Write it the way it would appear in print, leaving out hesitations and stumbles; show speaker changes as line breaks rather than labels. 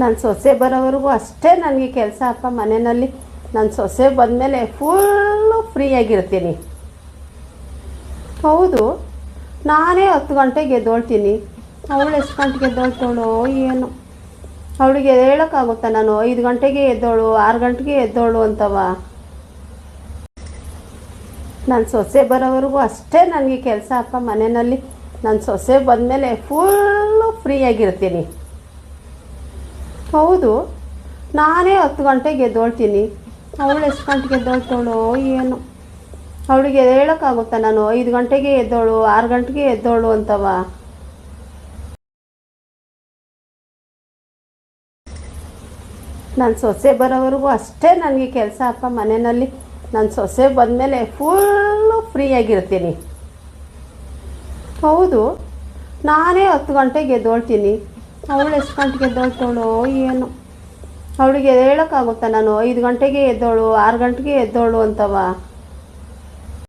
ನನ್ನ ಸೊಸೆ ಬರೋವರೆಗೂ ಅಷ್ಟೇ ನನಗೆ ಕೆಲಸ ಅಪ್ಪ ಮನೆಯಲ್ಲಿ. ನನ್ನ ಸೊಸೆ ಬಂದಮೇಲೆ ಫುಲ್ಲು ಫ್ರೀಯಾಗಿರ್ತೀನಿ. ಹೌದು, ನಾನೇ 10 ಗಂಟೆಗೆ ಎದ್ದೊಳ್ತೀನಿ. ಅವಳು ಎಷ್ಟು ಗಂಟೆಗೆ ಎದ್ದೊಳ್ತಾಳೋ ಏನು, ಅವಳಿಗೆ ಹೇಳೋಕ್ಕಾಗುತ್ತಾ ನಾನು 5 ಗಂಟೆಗೆ ಎದ್ದೋಳು 6 ಗಂಟೆಗೆ ಎದ್ದೋಳು ಅಂತವ. ನನ್ನ ಸೊಸೆ ಬರೋವರೆಗೂ ಅಷ್ಟೇ ನನಗೆ ಕೆಲಸ ಅಪ್ಪ ಮನೆಯಲ್ಲಿ. ನನ್ನ ಸೊಸೆ ಬಂದಮೇಲೆ ಫುಲ್ಲು ಫ್ರೀಯಾಗಿರ್ತೀನಿ. ಹೌದು, ನಾನೇ 10 ಗಂಟೆಗೆ ಎದ್ದೊಳ್ತೀನಿ. ಅವಳು ಎಷ್ಟು ಗಂಟೆಗೆ ಎದ್ದೊಳ್ತಾಳೋ ಏನು, ಅವಳಿಗೆ ಹೇಳೋಕ್ಕಾಗುತ್ತಾ ನಾನು 5 ಗಂಟೆಗೆ ಎದ್ದೋಳು 6 ಗಂಟೆಗೆ ಎದ್ದೋಳು ಅಂತವ. ನನ್ನ ಸೊಸೆ ಬರೋವರೆಗೂ ಅಷ್ಟೇ ನನಗೆ ಕೆಲಸ ಅಪ್ಪ ಮನೆಯಲ್ಲಿ. ನನ್ನ ಸೊಸೆ ಬಂದಮೇಲೆ ಫುಲ್ಲು ಫ್ರೀಯಾಗಿರ್ತೀನಿ. ಹೌದು, ನಾನೇ 10 ಗಂಟೆಗೆ ಎದ್ದೊಳ್ತೀನಿ. ಅವಳು ಎಷ್ಟು ಗಂಟೆಗೆ ಎದ್ದೊಳ್ತಾಳೋ ಏನು, ಅವಳಿಗೆ ಹೇಳೋಕ್ಕಾಗುತ್ತಾ ನಾನು 5 ಗಂಟೆಗೆ ಎದ್ದೋಳು 6 ಗಂಟೆಗೆ ಎದ್ದೋಳು ಅಂತವ.